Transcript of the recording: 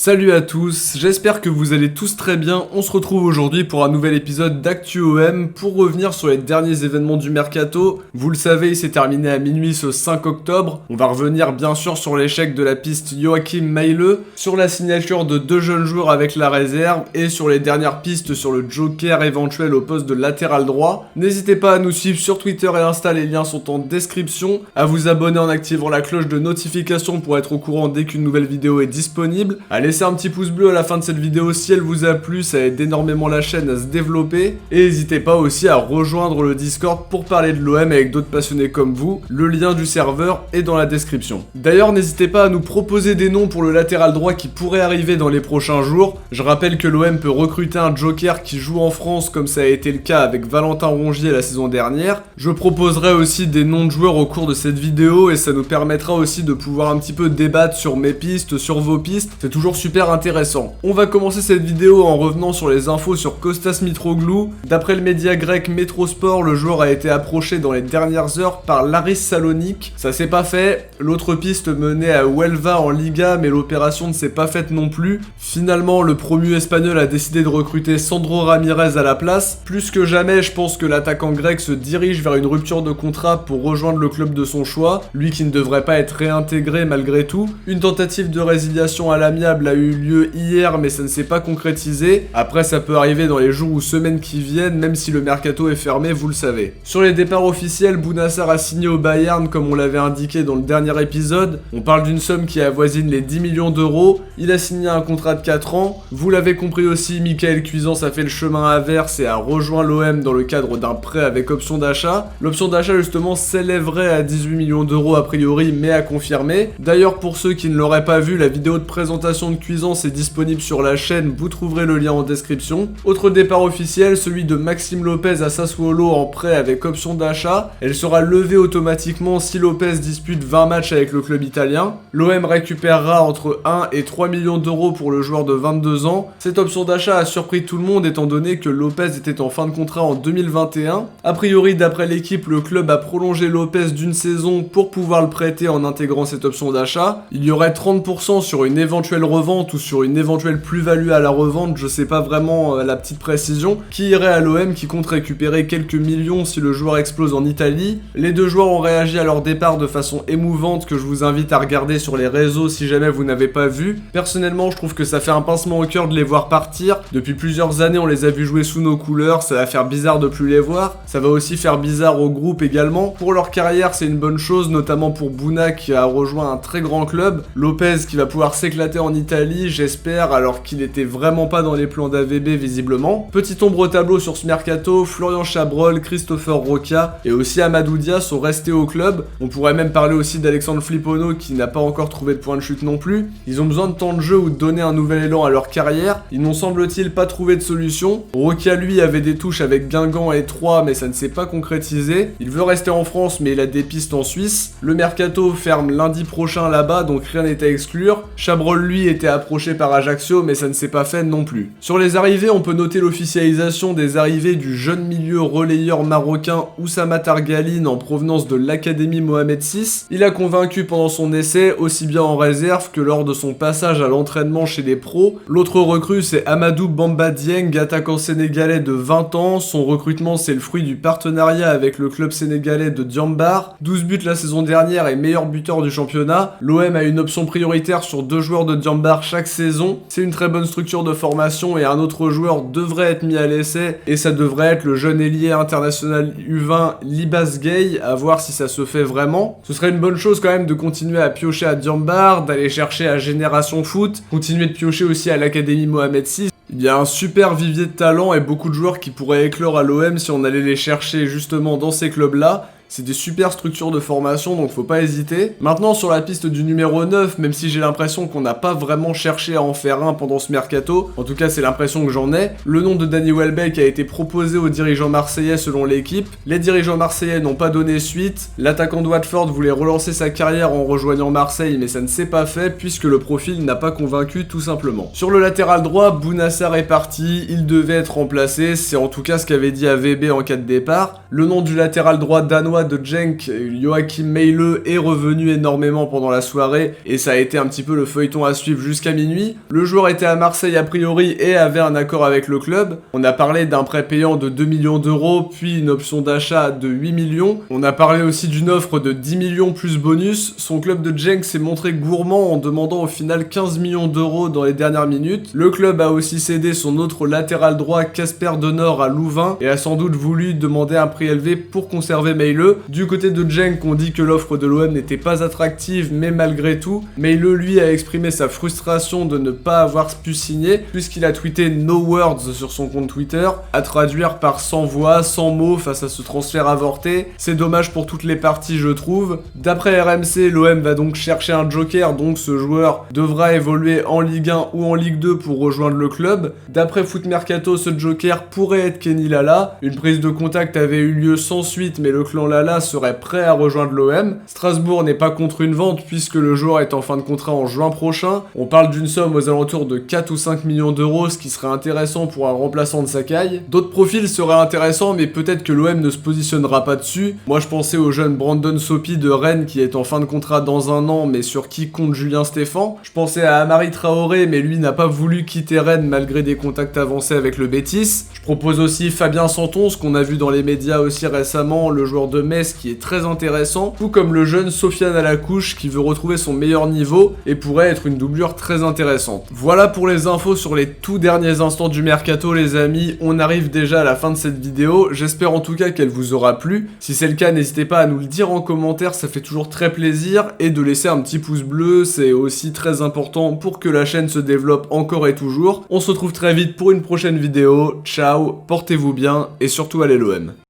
Salut à tous, j'espère que vous allez tous très bien. On se retrouve aujourd'hui pour un nouvel épisode d'ActuOM pour revenir sur les derniers événements du Mercato. Vous le savez, il s'est terminé à minuit ce 5 octobre. On va revenir bien sûr sur l'échec de la piste Joachim Meile, sur la signature de 2 jeunes joueurs avec la réserve et sur les dernières pistes sur le joker éventuel au poste de latéral droit. N'hésitez pas à nous suivre sur Twitter et Insta, les liens sont en description. À vous abonner en activant la cloche de notification pour être au courant dès qu'une nouvelle vidéo est disponible. Laissez un petit pouce bleu à la fin de cette vidéo si elle vous a plu, ça aide énormément la chaîne à se développer. Et n'hésitez pas aussi à rejoindre le Discord pour parler de l'OM avec d'autres passionnés comme vous. Le lien du serveur est dans la description. D'ailleurs, n'hésitez pas à nous proposer des noms pour le latéral droit qui pourrait arriver dans les prochains jours. Je rappelle que l'OM peut recruter un joker qui joue en France comme ça a été le cas avec Valentin Rongier la saison dernière. Je proposerai aussi des noms de joueurs au cours de cette vidéo et ça nous permettra aussi de pouvoir un petit peu débattre sur mes pistes, sur vos pistes. C'est toujours super intéressant. On va commencer cette vidéo en revenant sur les infos sur Kostas Mitroglou. D'après le média grec Metrosport, le joueur a été approché dans les dernières heures par l'Aris Salonique. Ça s'est pas fait. L'autre piste menait à Huelva en Liga, mais l'opération ne s'est pas faite non plus. Finalement, le promu espagnol a décidé de recruter Sandro Ramirez à la place. Plus que jamais, je pense que l'attaquant grec se dirige vers une rupture de contrat pour rejoindre le club de son choix, lui qui ne devrait pas être réintégré malgré tout. Une tentative de résiliation à l'amiable a eu lieu hier, mais ça ne s'est pas concrétisé. Après, ça peut arriver dans les jours ou semaines qui viennent, même si le mercato est fermé, vous le savez. Sur les départs officiels, Bounassar a signé au Bayern, comme on l'avait indiqué dans le dernier épisode. On parle d'une somme qui avoisine les 10 millions d'euros. Il a signé un contrat de 4 ans. Vous l'avez compris aussi, Michael Cuisance a fait le chemin inverse et a rejoint l'OM dans le cadre d'un prêt avec option d'achat. L'option d'achat, justement, s'élèverait à 18 millions d'euros a priori, mais à confirmer. D'ailleurs, pour ceux qui ne l'auraient pas vu, la vidéo de présentation de Cuisance est disponible sur la chaîne, vous trouverez le lien en description. Autre départ officiel, celui de Maxime Lopez à Sassuolo en prêt avec option d'achat. Elle sera levée automatiquement si Lopez dispute 20 matchs avec le club italien. L'OM récupérera entre 1 et 3 millions d'euros pour le joueur de 22 ans. Cette option d'achat a surpris tout le monde étant donné que Lopez était en fin de contrat en 2021. A priori, d'après l'équipe, le club a prolongé Lopez d'une saison pour pouvoir le prêter en intégrant cette option d'achat. Il y aurait 30% sur une éventuelle revente ou sur une éventuelle plus-value à la revente, je sais pas vraiment la petite précision, qui irait à l'OM qui compte récupérer quelques millions si le joueur explose en Italie. Les deux joueurs ont réagi à leur départ de façon émouvante que je vous invite à regarder sur les réseaux si jamais vous n'avez pas vu. Personnellement, je trouve que ça fait un pincement au cœur de les voir partir. Depuis plusieurs années, on les a vus jouer sous nos couleurs, ça va faire bizarre de plus les voir. Ça va aussi faire bizarre au groupe également. Pour leur carrière, c'est une bonne chose, notamment pour Bouna qui a rejoint un très grand club. Lopez qui va pouvoir s'éclater en Italie, j'espère, alors qu'il était vraiment pas dans les plans d'AVB visiblement. Petite ombre au tableau sur ce mercato, Florian Chabrol, Christopher Roca et aussi Amadou Dia sont restés au club. On pourrait même parler aussi d'Alexandre Flipono qui n'a pas encore trouvé de point de chute non plus. Ils ont besoin de temps de jeu ou de donner un nouvel élan à leur carrière. Ils n'ont semble-t-il pas trouvé de solution. Roca lui avait des touches avec Guingamp et Troyes mais ça ne s'est pas concrétisé. Il veut rester en France mais il a des pistes en Suisse. Le mercato ferme lundi prochain là-bas donc rien n'est à exclure. Chabrol lui était approché par Ajaccio mais ça ne s'est pas fait non plus. Sur les arrivées, on peut noter l'officialisation des arrivées du jeune milieu relayeur marocain Oussama Targaline en provenance de l'Académie Mohamed VI. Il a convaincu pendant son essai, aussi bien en réserve que lors de son passage à l'entraînement chez les pros. L'autre recrue c'est Amadou Bamba Dieng, attaquant sénégalais de 20 ans. Son recrutement c'est le fruit du partenariat avec le club sénégalais de Diambar. 12 buts la saison dernière et meilleur buteur du championnat. L'OM a une option prioritaire sur 2 joueurs de Diambar chaque saison. C'est une très bonne structure de formation et un autre joueur devrait être mis à l'essai et ça devrait être le jeune ailier international U20 Libas Gay, à voir si ça se fait vraiment. Ce serait une bonne chose quand même de continuer à piocher à Diambar, d'aller chercher à Génération Foot, continuer de piocher aussi à l'Académie Mohamed VI. Il y a un super vivier de talent et beaucoup de joueurs qui pourraient éclore à l'OM si on allait les chercher justement dans ces clubs-là. C'est des super structures de formation, donc faut pas hésiter. Maintenant, sur la piste du numéro 9, même si j'ai l'impression qu'on n'a pas vraiment cherché à en faire un pendant ce mercato, en tout cas c'est l'impression que j'en ai, le nom de Danny Welbeck a été proposé aux dirigeants marseillais selon l'équipe. Les dirigeants marseillais n'ont pas donné suite. L'attaquant de Watford voulait relancer sa carrière en rejoignant Marseille, mais ça ne s'est pas fait puisque le profil n'a pas convaincu tout simplement. Sur le latéral droit, Bounassar est parti, il devait être remplacé, c'est en tout cas ce qu'avait dit AVB en cas de départ. Le nom du latéral droit danois danois de Genk, Joachim Meile, est revenu énormément pendant la soirée et ça a été un petit peu le feuilleton à suivre jusqu'à minuit. Le joueur était à Marseille a priori et avait un accord avec le club. On a parlé d'un prêt payant de 2 millions d'euros puis une option d'achat de 8 millions. On a parlé aussi d'une offre de 10 millions plus bonus. Son club de Genk s'est montré gourmand en demandant au final 15 millions d'euros dans les dernières minutes. Le club a aussi cédé son autre latéral droit Casper Denor à Louvain et a sans doute voulu demander un prix élevé pour conserver Meile. Du côté de Genk, on dit que l'offre de l'OM n'était pas attractive, mais malgré tout, Meile lui a exprimé sa frustration de ne pas avoir pu signer puisqu'il a tweeté no words sur son compte Twitter, à traduire par sans voix, sans mots face à ce transfert avorté. C'est dommage pour toutes les parties je trouve. D'après RMC, l'OM va donc chercher un joker, donc ce joueur devra évoluer en Ligue 1 ou en Ligue 2 pour rejoindre le club. D'après Foot Mercato, ce joker pourrait être Kenny Lala. Une prise de contact avait eu lieu sans suite, mais le clan Lala serait prêt à rejoindre l'OM. Strasbourg n'est pas contre une vente puisque le joueur est en fin de contrat en juin prochain. On parle d'une somme aux alentours de 4 ou 5 millions d'euros, ce qui serait intéressant pour un remplaçant de Sakai. D'autres profils seraient intéressants, mais peut-être que l'OM ne se positionnera pas dessus. Moi je pensais au jeune Brandon Sopi de Rennes qui est en fin de contrat dans un an, mais sur qui compte Julien Stéphan. Je pensais à Amari Traoré, mais lui n'a pas voulu quitter Rennes malgré des contacts avancés avec le Betis. Je propose aussi Fabien Santon, ce qu'on a vu dans les médias aussi récemment, le joueur de Metz qui est très intéressant, tout comme le jeune Sofiane Alacouche qui veut retrouver son meilleur niveau et pourrait être une doublure très intéressante. Voilà pour les infos sur les tout derniers instants du mercato les amis, on arrive déjà à la fin de cette vidéo, j'espère en tout cas qu'elle vous aura plu. Si c'est le cas, n'hésitez pas à nous le dire en commentaire, ça fait toujours très plaisir, et de laisser un petit pouce bleu, c'est aussi très important pour que la chaîne se développe encore et toujours. On se retrouve très vite pour une prochaine vidéo, ciao, portez-vous bien et surtout allez l'OM.